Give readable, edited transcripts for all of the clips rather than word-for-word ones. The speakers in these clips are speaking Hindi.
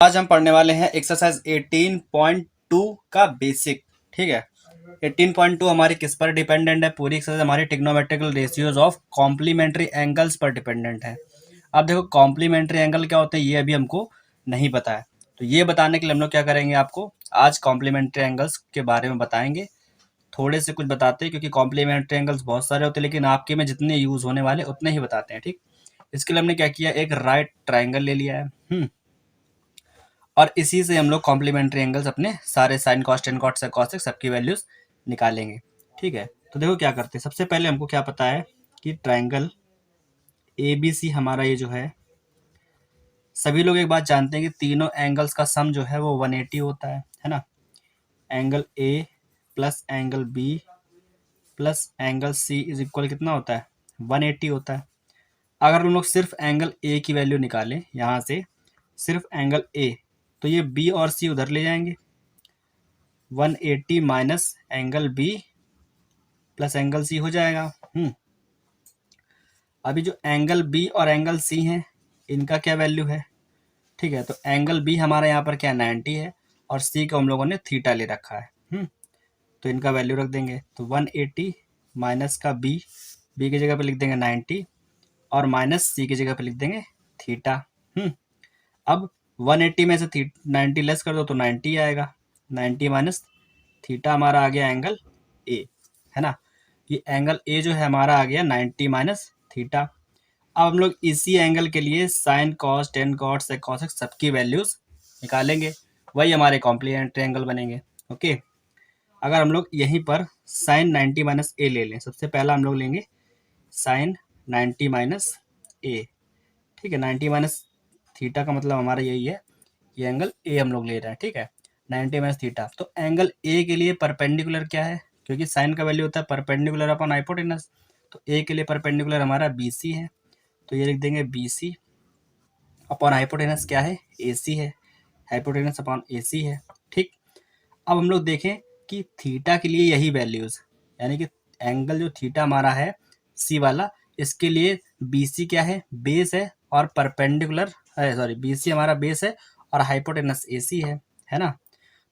आज हम पढ़ने वाले हैं एक्सरसाइज 18.2 का बेसिक। ठीक है, 18.2 हमारी किस पर डिपेंडेंट है? पूरी एक्सरसाइज हमारी trigonometrical ratios of complementary angles पर डिपेंडेंट है। अब देखो कॉम्प्लीमेंट्री एंगल क्या होते हैं ये अभी हमको नहीं पता है, तो ये बताने के लिए हम लोग क्या करेंगे, आपको आज कॉम्प्लीमेंट्री एंगल्स के बारे में बताएंगे। थोड़े से कुछ बताते हैं क्योंकि कॉम्प्लीमेंट्री एंगल्स बहुत सारे होते हैं, लेकिन आपके में जितने यूज होने वाले उतने ही बताते हैं। ठीक, इसके लिए हमने क्या किया, एक राइट ट्राइंगल ले लिया है और इसी से हम लोग कॉम्प्लीमेंट्री एंगल्स अपने सारे sine cos tan cot sec cos सबकी वैल्यूज निकालेंगे। ठीक है, तो देखो क्या करते हैं। सबसे पहले हमको क्या पता है कि ट्राइंगल ए बी सी हमारा ये जो है, सभी लोग एक बात जानते हैं कि तीनों एंगल्स का सम जो है वो 180 होता है ना। Angle A plus angle B plus angle C is equal कितना होता है, 180 होता है। अगर हम लोग सिर्फ एंगल ए की वैल्यू निकालें यहाँ से, सिर्फ एंगल ए, तो ये बी और सी उधर ले जाएंगे, 180 minus angle B plus angle C हो जाएगा। अभी जो एंगल बी और एंगल सी हैं इनका क्या वैल्यू है? ठीक है, तो एंगल बी हमारा यहाँ पर क्या 90 है और सी को हम लोगों ने थीटा ले रखा है। तो इनका वैल्यू रख देंगे, तो 180 माइनस का बी, बी की जगह पे लिख देंगे 90 और माइनस सी की जगह पे लिख देंगे थीटा। अब 180 में से 90 लेस कर दो तो 90 आएगा, 90 माइनस थीटा हमारा आ गया एंगल ए, है ना। ये एंगल ए जो है हमारा आ गया 90 माइनस थीटा। अब हम लोग इसी एंगल के लिए sine cos tan cot sec cos सबकी वैल्यूज निकालेंगे, वही हमारे कॉम्प्लीमेंट्री एंगल बनेंगे। ओके, अगर हम लोग यहीं पर साइन 90 माइनस ए ले लें, सबसे पहला हम लोग लेंगे साइन 90 माइनस ए। ठीक है, 90 माइनस थीटा का मतलब हमारा यही है, ये एंगल ए हम लोग ले रहे हैं। ठीक है, 90 माइनस थीटा, तो एंगल ए के लिए परपेंडिकुलर क्या है, क्योंकि साइन का वैल्यू होता है परपेंडिकुलर अपॉन हाइपोटेनस, तो ए के लिए परपेंडिकुलर हमारा बी सी है, तो ये लिख देंगे बी सी अपॉन हाइपोटेनस क्या है, ए सी है, हाइपोटेनस अपॉन ए सी है। ठीक, अब हम लोग देखें कि थीटा के लिए यही वैल्यूज, यानी कि एंगल जो थीटा हमारा है सी वाला, इसके लिए बी सी क्या है, बेस है और परपेंडिकुलर, सॉरी बी सी हमारा बेस है और हाइपोटेनस ए सी है ना।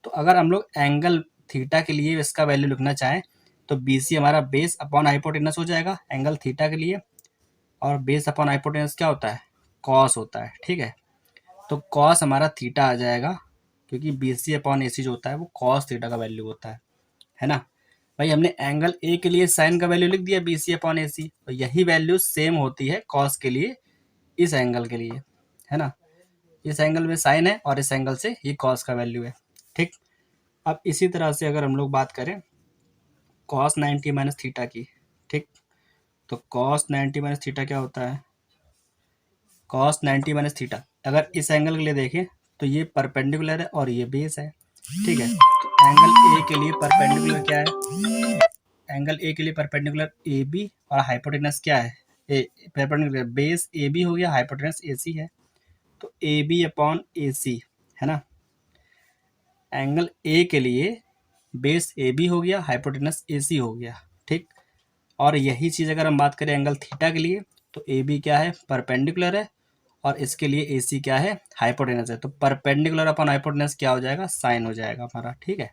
तो अगर हम लोग एंगल थीटा के लिए इसका वैल्यू लिखना चाहें तो बी सी हमारा बेस अपॉन हाइपोटेनस हो जाएगा एंगल थीटा के लिए, और बेस अपॉन हाइपोटेनस क्या होता है, कॉस होता है। ठीक है, तो कॉस हमारा थीटा आ जाएगा, क्योंकि बी सी अपॉन ए सी जो होता है वो कॉस थीटा का वैल्यू होता है ना। भाई हमने एंगल ए के लिए साइन का वैल्यू लिख दिया बी सी अपॉन ए सी, तो यही वैल्यू सेम होती है कॉस के लिए इस एंगल के लिए, है ना। इस एंगल में साइन है और इस एंगल से ये कॉस का वैल्यू है। ठीक, अब इसी तरह से अगर हम लोग बात करें कॉस 90 माइनस थीटा की, ठीक, तो कॉस 90 माइनस थीटा क्या होता है, कॉस 90 माइनस थीटा अगर इस एंगल के लिए देखें तो ये परपेंडिकुलर है और ये बेस है। ठीक है, तो एंगल ए के लिए परपेंडिकुलर क्या है, एंगल ए के लिए परपेंडिकुलर ए बी और हाइपोटेनस क्या है, ए परपेंडिकुलर बेस ए बी हो गया, हाइपोटेनस ए सी है, तो ए बी अपॉन ए सी, है ना। एंगल ए के लिए बेस ए बी हो गया, हाइपोटेनस ए सी हो गया। ठीक, और यही चीज़ अगर हम बात करें एंगल थीटा के लिए, तो ए बी क्या है, परपेंडिकुलर है और इसके लिए ए सी क्या है, हाइपोटेनस है, तो परपेंडिकुलर अपॉन हाइपोटेनस क्या हो जाएगा, साइन हो जाएगा हमारा। ठीक है,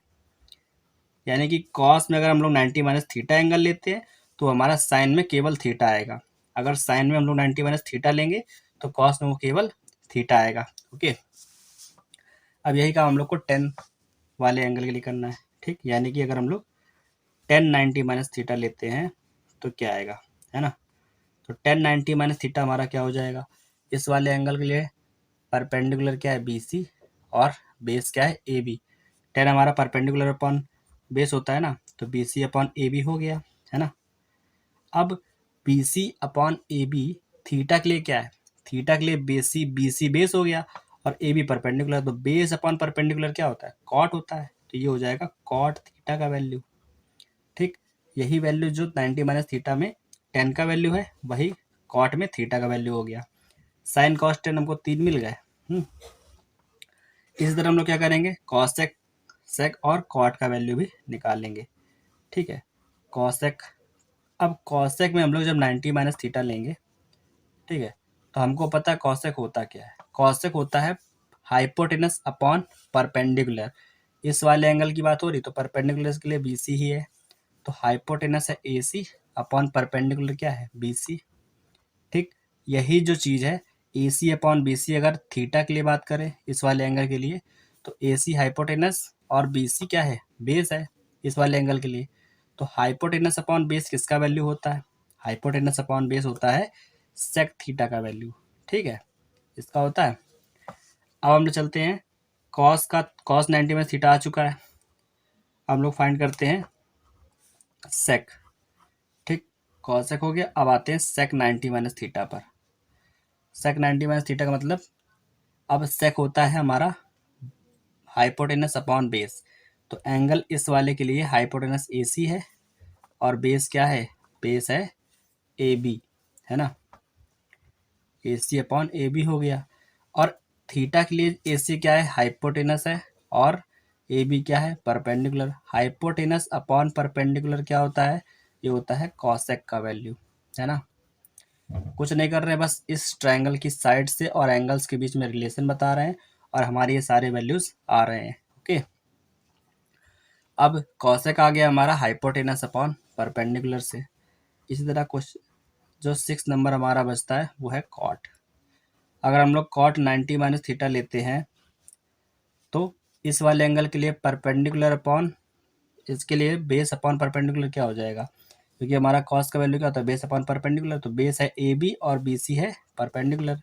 यानी कि कॉस में अगर हम लोग 90 माइनस थीटा एंगल लेते हैं तो हमारा साइन में केवल थीटा आएगा, अगर साइन में हम लोग 90 माइनस थीटा लेंगे तो कॉस में वो केवल थीटा आएगा। ओके, अब यही काम हम लोग को 10 वाले एंगल के लिए करना है। ठीक, यानी कि अगर हम लोग 10 90 माइनस थीटा लेते हैं तो क्या आएगा, है ना। तो 10 90 माइनस थीटा हमारा क्या हो जाएगा, इस वाले एंगल के लिए परपेंडिकुलर क्या है, बी सी और बेस क्या है, ए बी। 10 हमारा परपेंडिकुलर अपॉन बेस होता है ना, तो B C upon A B हो गया, है ना। अब B C upon A B theta के लिए क्या है, थीटा के लिए बी सी बेस हो गया और ए बी परपेंडिकुलर, तो बेस अपॉन परपेंडिकुलर क्या होता है, कॉट होता है, तो ये हो जाएगा कॉट थीटा का वैल्यू। ठीक, यही वैल्यू जो 90 माइनस थीटा में 10 का वैल्यू है वही कॉट में थीटा का वैल्यू हो गया। साइन कॉस 10 हमको 3 मिल गए। इसी तरह हम लोग क्या करेंगे, कॉस सेक सेक और कॉट का वैल्यू भी निकालेंगे। ठीक है, कॉस सेक, अब कॉस सेक में हम लोग जब 90 माइनस थीटा लेंगे, ठीक है, तो हमको पता है कॉस सेक होता क्या है, कॉस सेक होता है हाइपोटेनस अपॉन परपेंडिकुलर, इस वाले एंगल की बात हो रही तो परपेंडिकुलर के लिए BC ही है, तो हाइपोटेनस है AC अपॉन परपेंडिकुलर क्या है BC। ठीक, यही जो चीज़ है AC अपॉन BC, अगर थीटा के लिए बात करें इस वाले एंगल के लिए, तो AC हाइपोटेनस और BC क्या है, बेस है इस वाले एंगल के लिए। तो हाइपोटेनस अपॉन बेस किसका वैल्यू होता है, हाइपोटेनस अपॉन बेस होता है सेक थीटा का वैल्यू। ठीक है, इसका होता है। अब हम लोग चलते हैं कॉस 90 में थीटा आ चुका है, हम लोग फाइंड करते हैं सेक। ठीक, कॉसेक हो गया, अब आते हैं सेक 90 माइनस थीटा पर। सेक 90 माइनस थीटा का मतलब, अब सेक होता है हमारा हाइपोटेनस अपॉन बेस, तो एंगल इस वाले के लिए हाइपोटेनस AC है और बेस क्या है, बेस है AB, है ना, AC अपॉन AB हो गया। और थीटा के लिए AC क्या है, हाइपोटेनस है, और AB क्या है, परपेंडिकुलर। हाइपोटेनस अपॉन परपेंडिकुलर क्या होता है, ये होता है कॉसेक का वैल्यू, है ना। कुछ नहीं कर रहे, बस इस ट्रायंगल की साइड से और एंगल्स के बीच में रिलेशन बता रहे हैं और हमारे ये सारे वैल्यूज आ रहे हैं। ओके, अब कॉसेक आ गया हमारा हाइपोटेनस अपॉन परपेंडिकुलर से। इसी तरह क्वेश्चन जो 6 नंबर हमारा बचता है वो है कॉट। अगर हम लोग कॉट 90 माइनस थीटा लेते हैं तो इस वाले एंगल के लिए परपेंडिकुलर अपॉन, इसके लिए बेस अपॉन परपेंडिकुलर क्या हो जाएगा, क्योंकि हमारा कॉस का वैल्यू क्या होता है, बेस अपॉन परपेंडिकुलर, तो बेस है AB और BC है परपेंडिकुलर,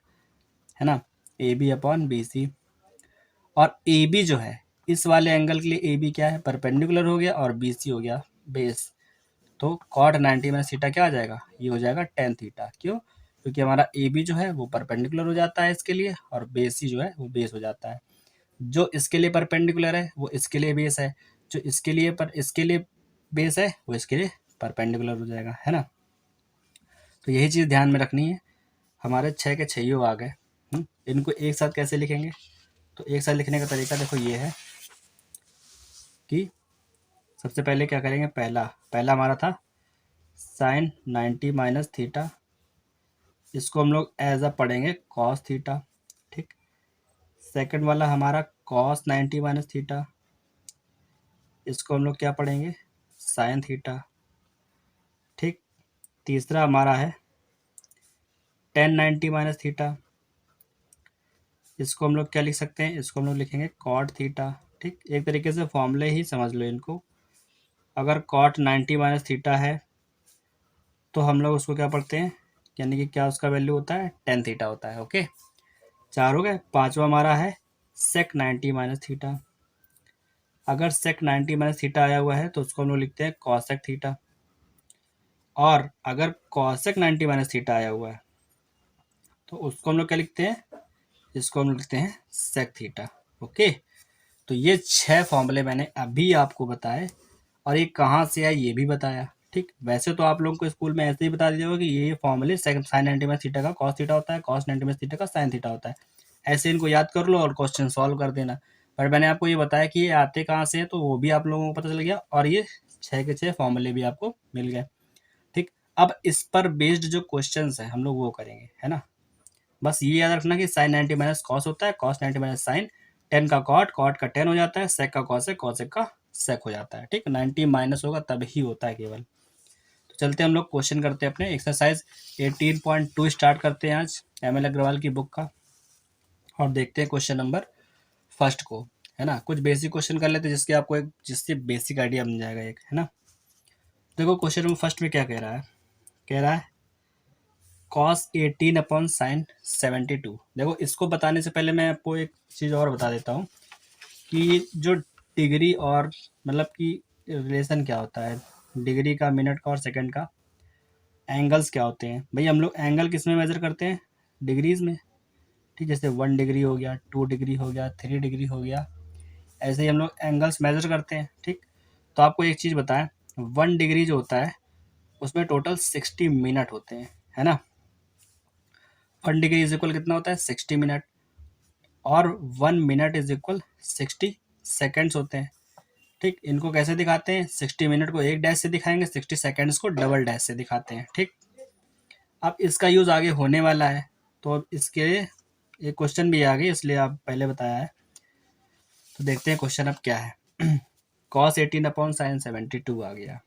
है ना, AB अपॉन BC। और AB जो है इस वाले एंगल के लिए AB क्या है, परपेंडिकुलर हो गया और BC हो गया बेस, तो कॉट 90 माइनस थीटा क्या आ जाएगा, ये हो जाएगा टेन थीटा। क्यों, क्योंकि हमारा AB जो है वो परपेंडिकुलर हो जाता है इसके लिए, और BC जो है वो बेस हो जाता है। जो इसके लिए परपेंडिकुलर है वो इसके लिए बेस है, जो इसके लिए बेस है वो इसके लिए परपेंडिकुलर हो जाएगा, है ना। तो यही चीज़ ध्यान में रखनी है। हमारे 6 के 6 आ गए। इनको एक साथ कैसे लिखेंगे, तो एक साथ लिखने का तरीका देखो ये है कि सबसे पहले क्या करेंगे, पहला हमारा था साइन 90 माइनस थीटा, इसको हम लोग एज अ पढ़ेंगे कॉस थीटा। ठीक, सेकंड वाला हमारा कॉस 90 माइनस थीटा, इसको हम लोग क्या पढ़ेंगे, साइन थीटा। ठीक, तीसरा हमारा है टेन 90 माइनस थीटा, इसको हम लोग क्या लिख सकते हैं, इसको हम लोग लिखेंगे कॉट थीटा। ठीक, एक तरीके से फॉर्मूले ही समझ लो इनको। अगर कॉट 90 माइनस थीटा है तो हम लोग उसको क्या पढ़ते हैं, यानी कि क्या उसका वैल्यू होता है, टेन थीटा होता है। ओके, 4 हो गए। पांचवा हमारा है सेक 90 माइनस थीटा, अगर सेक 90 माइनस थीटा आया हुआ है तो उसको हम लोग लिखते हैं कॉसेक थीटा, और अगर कॉसेक 90 माइनस थीटा आया हुआ है तो उसको हम लोग क्या लिखते हैं, इसको हम लोग लिखते हैं सेक थीटा। ओके, तो ये 6 फॉर्मूले मैंने अभी आपको बताए, और ये कहाँ से आए ये भी बताया। ठीक, वैसे तो आप लोगों को स्कूल में ऐसे ही बता दिया होगा कि ये फॉर्मूले साइन 90 माइनस थीटा का कॉस थीटा होता है, कॉस 90 माइनस थीटा का साइन थीटा होता है, ऐसे इनको याद कर लो और क्वेश्चन सॉल्व कर देना। पर मैंने आपको ये बताया कि ये आते कहाँ से हैं, तो वो भी आप लोगों को पता चल गया, और ये 6 के 6 फॉर्मूले भी आपको मिल गए। ठीक, अब इस पर बेस्ड जो क्वेश्चन है हम लोग वो करेंगे, है ना। बस ये याद रखना कि साइन 90 माइनस कॉस होता है, कॉस 90 माइनस साइन, टेन का कॉट, कॉट का टेन हो जाता है, सेक का कॉसेक, कॉसेक का सेक हो जाता है। ठीक, 90 माइनस होगा तब ही होता है केवल। तो चलते हैं हम लोग क्वेश्चन करते हैं अपने एक्सरसाइज 18.2 स्टार्ट करते हैं आज ML अग्रवाल की बुक का, और देखते हैं क्वेश्चन नंबर फर्स्ट को, है ना। कुछ बेसिक क्वेश्चन कर लेते हैं जिसके आपको एक जिससे बेसिक आइडिया बन जाएगा एक, है ना। देखो क्वेश्चन नंबर फर्स्ट में क्या कह रहा है, कह रहा है कॉस 18 अपॉन साइन 72। देखो इसको बताने से पहले मैं आपको एक चीज़ और बता देता हूँ कि जो डिग्री और मतलब कि रिलेशन क्या होता है, डिग्री का, मिनट का और सेकंड का, एंगल्स क्या होते हैं। भाई हम लोग एंगल किस में मेजर करते हैं, डिग्रीज में। ठीक, जैसे 1 डिग्री हो गया, 2 डिग्री हो गया, 3 डिग्री हो गया, ऐसे ही हम लोग एंगल्स मेजर करते हैं। ठीक, तो आपको एक चीज़ बताएं, 1 डिग्री जो होता है उसमें टोटल 60 मिनट होते हैं, है ना। 1 डिग्री इज इक्वल कितना होता है, 60 मिनट, और 1 मिनट इज इक्वल 60 सेकेंड्स होते हैं। ठीक, इनको कैसे दिखाते हैं, 60 मिनट को एक डैश से दिखाएंगे, 60 सेकेंड्स को डबल डैश से दिखाते हैं। ठीक, अब इसका यूज़ आगे होने वाला है, तो अब एक क्वेश्चन भी आ गई, इसलिए आप पहले बताया है। तो देखते हैं क्वेश्चन अब क्या है। cos 18 अपॉन साइन 72 आ गया।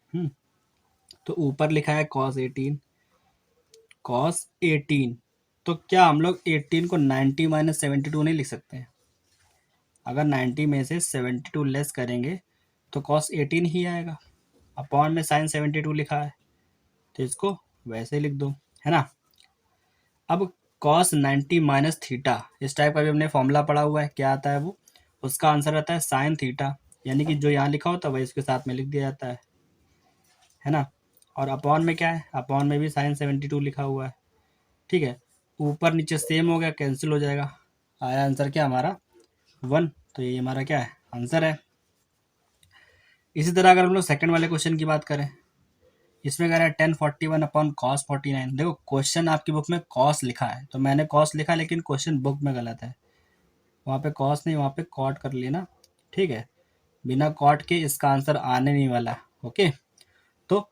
तो ऊपर लिखा है cos 18, cos 18। तो क्या हम लोग 18 को 90 माइनस 72 नहीं लिख सकते हैं? अगर 90 में से 72 लेस करेंगे तो cos 18 ही आएगा। अपॉन में साइन 72 लिखा है, तो इसको वैसे लिख दो, है ना। अब cos 90 माइनस थीटा, इस टाइप का भी हमने फॉर्मूला पढ़ा हुआ है, क्या आता है वो, उसका आंसर आता है साइन थीटा, यानी कि जो यहाँ लिखा होता है वही इसके साथ में लिख दिया जाता है ना। और अपॉन में क्या है, अपॉन में भी साइन 72 लिखा हुआ है, ठीक है। ऊपर नीचे सेम हो गया, कैंसिल हो जाएगा, आया आंसर क्या हमारा 1। तो ये हमारा क्या है, आंसर है। इसी तरह अगर हम लोग सेकंड वाले क्वेश्चन की बात करें, इसमें कह रहा है 1041 अपॉन कॉस 49। देखो क्वेश्चन आपकी बुक में कॉस लिखा है, तो मैंने कॉस लिखा, लेकिन क्वेश्चन बुक में गलत है। वहाँ पे कॉस नहीं, वहाँ पे कॉट कर लेना, ठीक है। बिना कॉट के इसका आंसर आने नहीं वाला, ओके। तो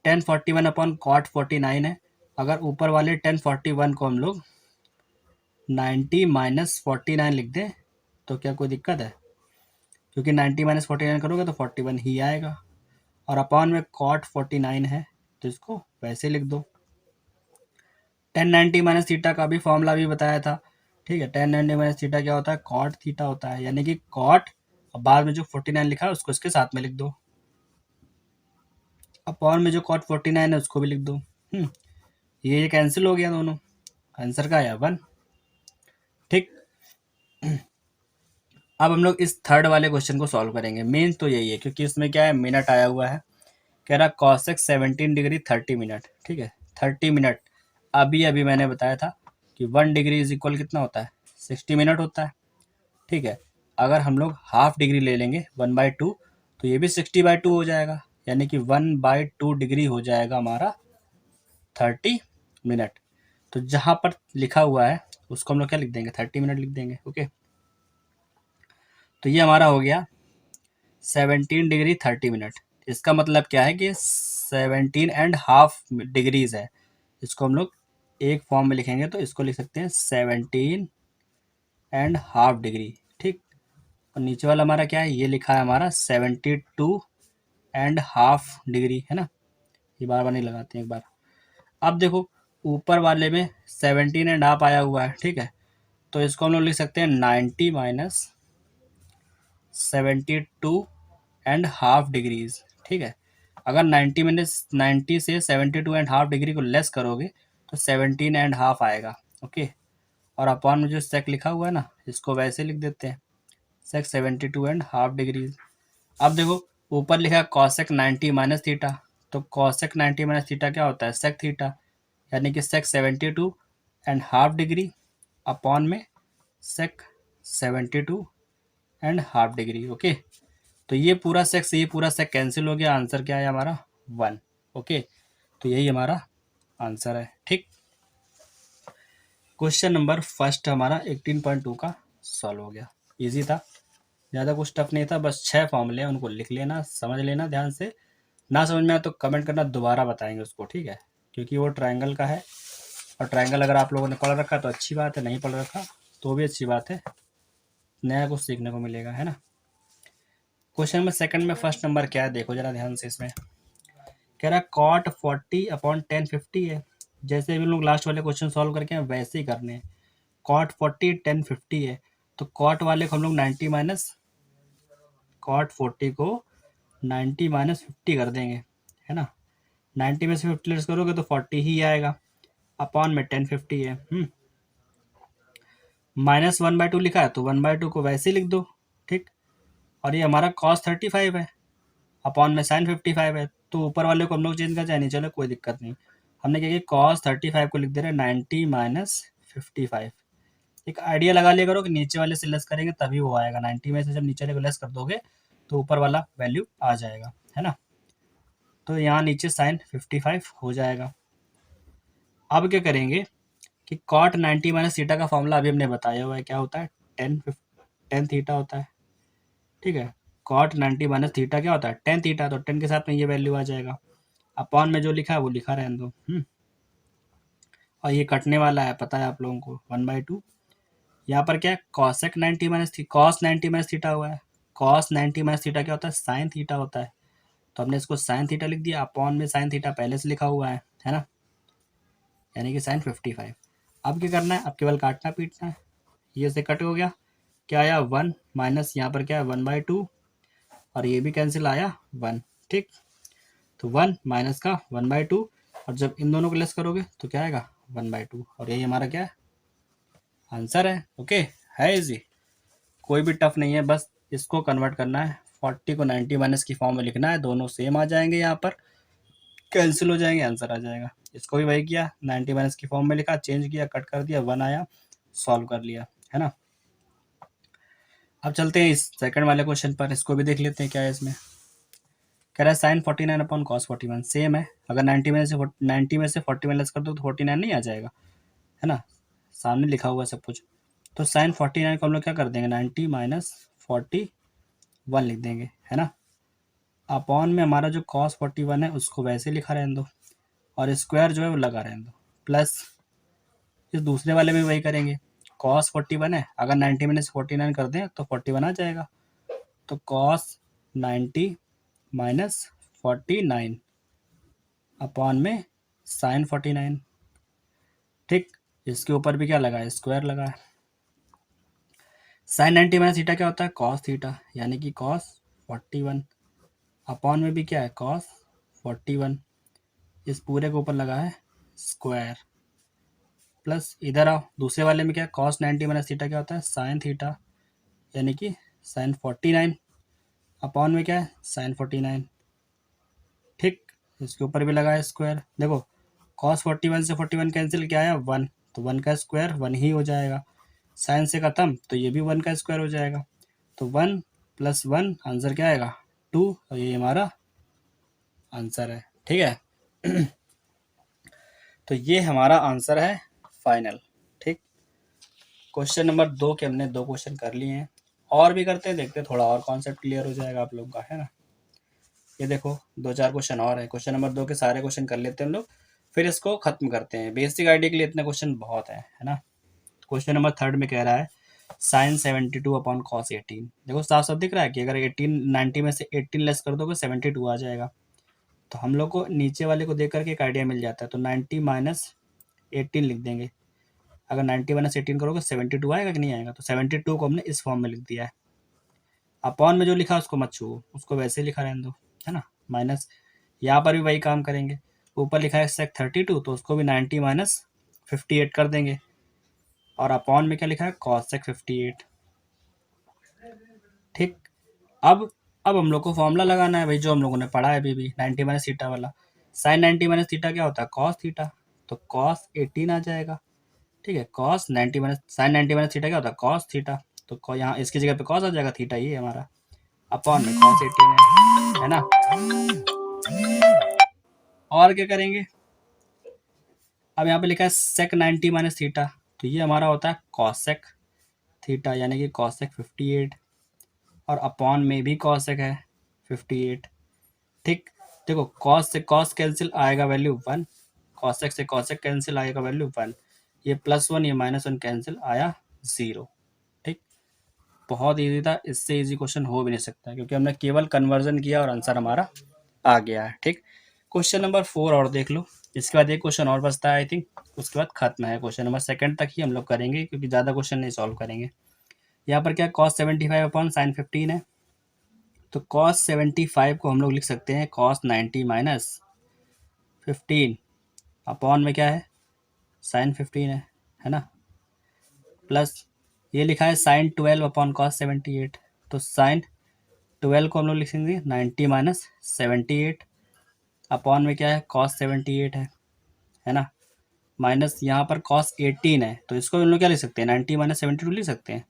1041 अपॉन कॉट 49 है। अगर ऊपर वाले 1041 को हम लोग 90 माइनस 49 लिख दें तो क्या कोई दिक्कत है? क्योंकि 90 माइनस 49 करोगे तो 41 ही आएगा। और अपॉन में कॉट 49 है, तो इसको वैसे लिख दो। 1090 माइनस थीटा का भी फॉर्मूला भी बताया था, ठीक है। 1090 माइनस थीटा क्या होता है, कॉट थीटा होता है, यानी कि कॉट और बाद में जो 49 लिखा है उसको इसके साथ में लिख दो। अपॉन में जो कॉट 49 है उसको भी लिख दो। ये कैंसिल हो गया दोनों, आंसर का आया 1, ठीक। अब हम लोग इस थर्ड वाले क्वेश्चन को सॉल्व करेंगे। मेन तो यही है, क्योंकि इसमें क्या है, मिनट आया हुआ है। कह रहा कॉसेक 17 डिग्री 30 मिनट, ठीक है। 30 मिनट, अभी अभी मैंने बताया था कि 1 डिग्री इज इक्वल कितना होता है, 60 मिनट होता है, ठीक है। अगर हम लोग हाफ डिग्री ले लेंगे 1/2, तो ये भी 60/2 हो जाएगा, यानी कि 1/2 डिग्री हो जाएगा हमारा 30 मिनट। तो जहाँ पर लिखा हुआ है उसको हम लोग क्या लिख देंगे, 30 मिनट लिख देंगे, ओके। तो ये हमारा हो गया 17 डिग्री 30 मिनट। इसका मतलब क्या है कि 17.5 डिग्रीज है। इसको हम लोग एक फॉर्म में लिखेंगे तो इसको लिख सकते हैं 17.5 डिग्री, ठीक। और नीचे वाला हमारा क्या है, ये लिखा है हमारा 72.5 डिग्री, है ना। ये बार बार नहीं लगाते हैं, एक बार। अब देखो ऊपर वाले में 17.5 आया हुआ है, ठीक है। तो इसको हम लोग लिख सकते हैं 90 माइनस 72.5 डिग्रीज, ठीक है। अगर 90 से 72.5 डिग्री को लेस करोगे तो 17.5 आएगा, ओके। और अपॉन में जो सेक लिखा हुआ है ना, इसको वैसे लिख देते हैं, सेक 72.5 डिग्रीज। अब देखो ऊपर लिखा है कॉसेक 90 माइनस थीटा, तो कॉसेक 90 माइनस थीटा क्या होता है, सेक थीटा, यानी कि सेक 72.5 डिग्री अपॉन में सेक 72.5 डिग्री, ओके। तो ये पूरा सेक कैंसिल हो गया, आंसर क्या है हमारा 1, ओके। तो यही हमारा आंसर है, ठीक। क्वेश्चन नंबर फर्स्ट हमारा 18.2 का सॉल्व हो गया, इजी था, ज़्यादा कुछ टफ नहीं था, बस 6 फॉर्मूले हैं, उनको लिख लेना, समझ लेना ध्यान से। ना समझ में आए तो कमेंट करना, दोबारा बताएंगे उसको, ठीक है। क्योंकि वो ट्रायंगल का है, और ट्रायंगल अगर आप लोगों ने पढ़ रखा तो अच्छी बात है, नहीं पढ़ रखा तो भी अच्छी बात है, नया कुछ सीखने को मिलेगा, है ना। क्वेश्चन नंबर सेकंड में फर्स्ट नंबर क्या है, देखो जरा ध्यान से। इसमें कह रहा है कॉट 40 अपॉन 1050 है। जैसे भी लोग लास्ट वाले क्वेश्चन सॉल्व करके हैं वैसे ही करने हैं। कॉट 40 1050 है, तो कॉट वाले को हम लोग 90 माइनस कॉट 40 को 90 माइनस 50 कर देंगे, है ना। 90 में से 50 लेस करोगे तो 40 ही आएगा, अपॉन में 1050 है। माइनस 1/2 लिखा है तो 1/2 को वैसे लिख दो, ठीक। और ये हमारा कॉस 35 है, अपॉन में साइन 55 है, तो ऊपर वाले को हम लोग चेंज कर जाए, नहीं चलो कोई दिक्कत नहीं। हमने क्या किया, कॉस 35 को लिख दे रहे 90 माइनस 55। एक आइडिया लगा लिया करो कि नीचे वाले से लेस करेंगे तभी वो आएगा, 90 में से जब नीचे वाले को लेस कर दोगे तो ऊपर वाला वैल्यू आ जाएगा, है ना। तो यहाँ नीचे साइन 55 हो जाएगा। अब क्या करेंगे कि कॉट 90 माइनस थीटा का फॉर्मूला अभी हमने बताया हुआ है, क्या होता है, टेन थीटा होता है, ठीक है। कॉट 90 माइनस थीटा क्या होता है, 10 थीटा, तो 10 के साथ में ये वैल्यू आ जाएगा। अपॉन में जो लिखा है वो लिखा रहने दो। और ये कटने वाला है, पता है आप लोगों को, 1/2। यहाँ पर क्या है, cosec 90 minus cos 90 minus theta हुआ है। कॉस 90 माइनस थीटा क्या होता है, साइन थीटा होता है। तो हमने इसको साइन थीटा लिख दिया, अपॉन में साइन थीटा पहले से लिखा हुआ है ना, यानी कि साइन 55। अब क्या करना है, अब केवल काटना पीटना है। ये से कट हो गया, क्या आया 1 माइनस यहाँ पर क्या है 1/2, और ये भी कैंसिल आया 1। ठीक, तो 1 माइनस का 1/2, और जब इन दोनों को लेस करोगे तो क्या आएगा 1/2, और यही हमारा क्या है, आंसर है। ओके, है इजी, कोई भी टफ नहीं है, बस इसको कन्वर्ट करना है। 40 को 90 माइनस की फॉर्म में लिखना है, दोनों सेम आ जाएंगे, यहाँ पर कैंसिल हो जाएंगे, आंसर आ जाएगा। इसको भी वही किया, 90 माइनस की फॉर्म में लिखा, चेंज किया, कट कर दिया, 1 आया, सॉल्व कर लिया, है ना। अब चलते हैं इस सेकंड वाले क्वेश्चन पर, इसको भी देख लेते हैं क्या है इसमें। कह रहा है साइन 49 अपॉन कॉस 41 सेम है। अगर 90 में से 41 लेस कर दो तो 49 नहीं आ जाएगा, है ना, सामने लिखा हुआ है सब कुछ। तो साइन 49 को हम लोग क्या कर देंगे, 90 माइनस 41 लिख देंगे, है ना। अपॉन में हमारा जो कॉस 41 है उसको वैसे लिखा रहने दो, और स्क्वायर जो है वो लगा रहने दो, प्लस इस दूसरे वाले में वही करेंगे। कॉस 41 है, अगर 90 में से 49 कर दें तो 41 आ जाएगा। तो कॉस 90 माइनस 49 अपॉन में साइन 49। ठीक, इसके ऊपर भी क्या लगा है, स्क्वायर लगा है। साइन 90 माइनस थीटा क्या होता है, कॉस थीटा, यानी कि कॉस 41 अपॉन में भी क्या है, कॉस 41। इस पूरे के ऊपर लगा है स्क्वायर, प्लस इधर आओ, दूसरे वाले में क्या है, कॉस 90 माइनस थीटा क्या होता है, साइन थीटा, यानी कि साइन 49 अपॉन में क्या है, साइन 49। ठीक, इसके ऊपर भी लगा है स्क्वायर। देखो कॉस 41 से 41 कैंसिल, क्या आया 1, तो 1 का स्क्वायर 1 ही हो जाएगा। साइन से खत्म तो ये भी 1 का स्क्वायर हो जाएगा। तो 1 प्लस 1 आंसर क्या आएगा 2, और ये हमारा आंसर है। ठीक है तो ये हमारा आंसर है फाइनल। ठीक, क्वेश्चन नंबर 2 के हमने 2 क्वेश्चन कर लिए हैं, और भी करते हैं, देखते हैं थोड़ा और कॉन्सेप्ट क्लियर हो जाएगा आप लोगों का, है ना। ये देखो 2-4 क्वेश्चन और है, क्वेश्चन नंबर 2 के सारे क्वेश्चन कर लेते हैं हम लोग, फिर इसको खत्म करते हैं। बेसिक आइडिया के लिए इतने क्वेश्चन बहुत है ना। क्वेश्चन नंबर 3 में कह रहा है साइन 72 अपॉन कॉस 18। देखो साफ साफ दिख रहा है कि अगर 18 90 में से 18 लेस कर दोगे 72 आ जाएगा। तो हम लोग को नीचे वाले को देख करके एक आइडिया मिल जाता है, तो 90 माइनस 18 लिख देंगे। अगर 90 माइनस 18 करोगे 72 आएगा कि नहीं आएगा, तो 72 को हमने इस फॉर्म में लिख दिया है। अपॉन में जो लिखा उसको मत छुओ, उसको वैसे लिखा रहने दो, है ना। माइनस यहाँ पर भी वही काम करेंगे, ऊपर लिखा है सेक 32, तो उसको भी 90 माइनस 58 कर देंगे, और अपॉन में क्या लिखा है कॉस सेक 58। ठीक, अब हम लोग को फॉर्मूला लगाना है भाई, जो हम लोगों ने पढ़ा है अभी भी, 90 माइनस थीटा वाला। साइन 90 माइनस थीटा क्या होता है, कॉस थीटा, तो कॉस 18 आ जाएगा। ठीक है, cos 90 minus sine 90 minus theta क्या होता है, कॉस थीटा, तो यहाँ इसकी जगह पे कॉस आ जाएगा, थीटा ये हमारा, अपॉन में कॉस 18 है ना। और क्या करेंगे, अब यहाँ पे लिखा है सेक 90 माइनस थीटा, तो ये हमारा होता है कॉसेक थीटा, यानी कि कॉसेक 58, और अपॉन में भी कॉसेक है 58। ठीक, देखो कॉस से कॉस कैंसिल आएगा वैल्यू 1, कॉसेक से कॉसेक कैंसिल आएगा वैल्यू 1, ये +1 ये -1 कैंसिल आया 0। ठीक, बहुत ईजी था, इससे ईजी क्वेश्चन हो भी नहीं सकता, क्योंकि हमने केवल कन्वर्जन किया और आंसर हमारा आ गया है। ठीक, क्वेश्चन नंबर 4 और देख लो, इसके बाद एक क्वेश्चन और बचता है आई थिंक, उसके बाद खत्म है। क्वेश्चन नंबर 2 तक ही हम लोग करेंगे, क्योंकि ज़्यादा क्वेश्चन नहीं सॉल्व करेंगे। यहाँ पर क्या कॉस 75 अपॉन साइन 15 है, तो कॉस 75 को हम लोग लिख सकते हैं कॉस 90 माइनस 15 अपॉन में क्या है साइन 15 है ना, प्लस ये लिखा है साइन 12 अपॉन कॉस 78, तो साइन 12 को हम लोग लिखेंगे 90 माइनस 78 अपॉन में क्या है कॉस 78 है ना, माइनस यहाँ पर कॉस 18 है, तो इसको हम लोग क्या लिख सकते हैं 90 माइनस 72 लिख सकते हैं,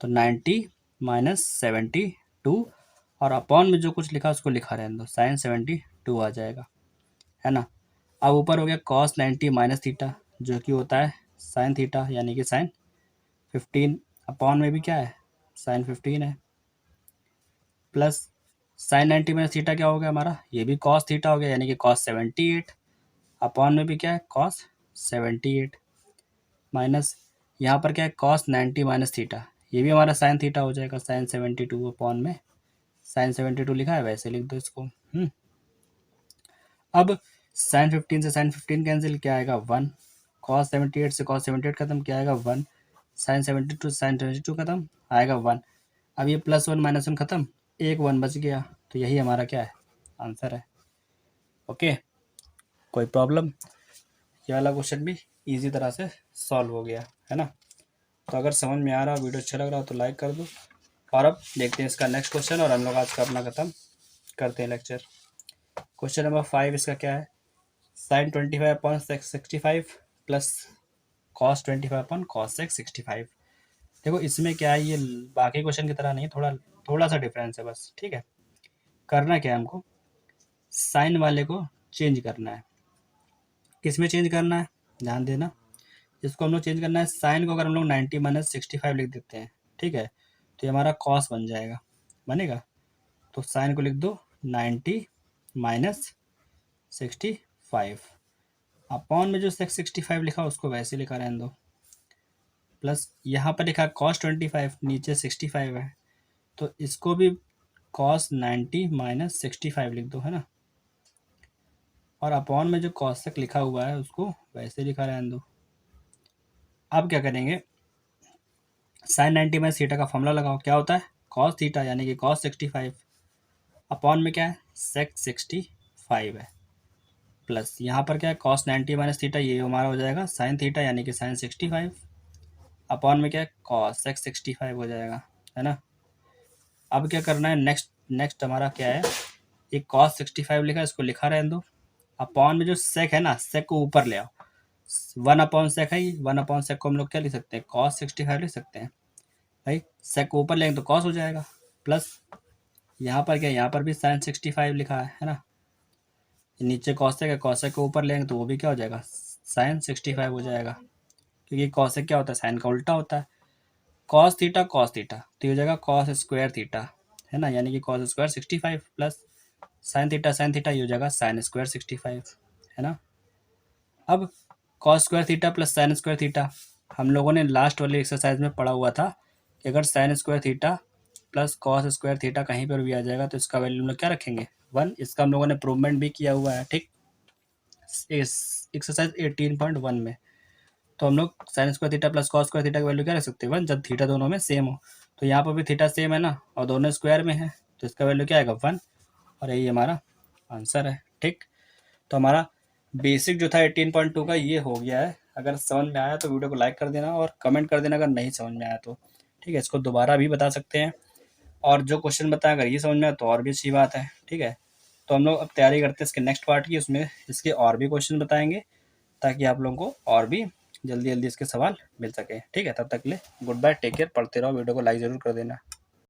तो 90 माइनस 72, और अपॉन में जो कुछ लिखा उसको लिखा रहने दो, साइन 72 आ जाएगा, है ना। अब ऊपर हो गया कॉस 90 माइनस थीटा, जो कि होता है साइन थीटा, यानी कि साइन 15, अपॉन में भी क्या है साइन 15 है, प्लस साइन 90 माइनस थीटा क्या हो गया हमारा, ये भी कॉस थीटा हो गया, यानी कि कॉस 78, अपॉन में भी क्या है कॉस 78, माइनस यहाँ पर क्या है cos 90 माइनस थीटा, ये भी हमारा साइन थीटा हो जाएगा, साइन 72 अपॉन में साइन 72 लिखा है वैसे लिख दो इसको। अब साइन 15 से साइन 15 कैंसिल, क्या आएगा 1, cos 78 से cos 78 खत्म, क्या आएगा 1, साइन 72 से साइन 72 खत्म, आएगा 1। अब ये +1 -1 खत्म, एक 1 बच गया, तो यही हमारा क्या है आंसर है। ओके, कोई प्रॉब्लम? ये वाला क्वेश्चन भी इजी तरह से सॉल्व हो गया है ना। तो अगर समझ में आ रहा, वीडियो अच्छा लग रहा हो तो लाइक कर दो। और अब देखते हैं इसका नेक्स्ट क्वेश्चन, और हम लोग आज का अपना खत्म करते हैं लेक्चर। क्वेश्चन नंबर 5 इसका क्या है, sine 25 upon 65 plus cos 25 upon cos 65। देखो इसमें क्या है, ये बाकी क्वेश्चन की तरह नहीं, थोड़ा सा डिफरेंस है बस, ठीक है। करना क्या है हमको, साइन वाले को चेंज करना है। किस में चेंज करना है, ध्यान देना। इसको हम लोग चेंज करना है, साइन को अगर हम लोग 90 माइनस 65 लिख देते हैं, ठीक है, तो ये हमारा कॉस बन जाएगा, बनेगा। तो साइन को लिख दो 90 माइनस 65, अपॉन में जो 65 लिखा उसको वैसे लिखा रहने दो, प्लस यहाँ पर लिखा कॉस 25, नीचे 65 है, तो इसको भी कॉस 90 माइनस 65 लिख दो, है ना। और अपॉन में जो कॉसेक लिखा हुआ है उसको वैसे लिखा रहने दो। अब क्या करेंगे, साइन 90 माइनस थीटा का फॉर्मूला लगाओ, क्या होता है कॉस थीटा यानी कि कॉस 65, अपॉन में क्या है सेक 65 है, प्लस यहाँ पर क्या है कॉस 90 माइनस थीटा, ये हमारा हो जाएगा साइन थीटा यानी कि साइन 65, अपॉन में क्या है कॉस सेक 65 हो जाएगा, है ना। अब क्या करना है, नेक्स्ट हमारा क्या है, एक कॉस 65 लिखा है इसको लिखा रहने दो, अपॉन में जो सेक है ना, सेक को ऊपर ले आओ, 1 अपॉन सेक है, 1 अपॉन सेक को हम लोग क्या लिख सकते हैं कॉस 65 लिख सकते हैं भाई, सेक को ऊपर लेंगे तो कॉस हो जाएगा, प्लस यहाँ पर क्या, यहाँ पर भी साइन 65 लिखा है ना, नीचे कॉसेक है, कॉसेक को ऊपर लेंगे तो वो भी क्या हो जाएगा साइन 65 हो जाएगा, क्योंकि कॉसेक क्या होता है साइन का उल्टा होता है, कॉस थीटा तो हो जाएगा कॉस स्क्वायर थीटा, है ना, यानी कि cos square 65 plus sine theta ये हो जाएगा साइन स्क्वायर 65, है ना। अब cos square theta plus sine square theta, हम लोगों ने लास्ट वाली एक्सरसाइज में पढ़ा हुआ था कि अगर sine square theta plus cos square theta कहीं पर भी आ जाएगा तो इसका वैल्यू हम लोग क्या रखेंगे 1। इसका हम लोगों ने प्रूवमेंट भी किया हुआ है, ठीक, इस एक्सरसाइज 18.1 में। तो हम लोग sine square theta plus cos square theta की वैल्यू क्या रख सकते हैं 1, जब थीटा दोनों में सेम हो। तो यहाँ पर भी थीटा सेम है ना, और दोनों स्क्वायर में है, तो इसका वैल्यू क्या आएगा 1, और यही हमारा आंसर है, ठीक। तो हमारा बेसिक जो था 18.2 का ये हो गया है। अगर समझ में आया तो वीडियो को लाइक कर देना और कमेंट कर देना अगर नहीं समझ में आया तो, ठीक है। इसको दोबारा भी बता सकते हैं, और जो क्वेश्चन बताया अगर ये समझ में आया तो और भी अच्छी बात है, ठीक है। तो हम लोग अब तैयारी करते हैं इसके नेक्स्ट पार्ट की, उसमें इसके और भी क्वेश्चन बताएंगे ताकि आप लोगों को और भी जल्दी जल्दी इसके सवाल मिल सके, ठीक है। तब तक के लिए गुड बाय, टेक केयर, पढ़ते रहो, वीडियो को लाइक ज़रूर कर देना।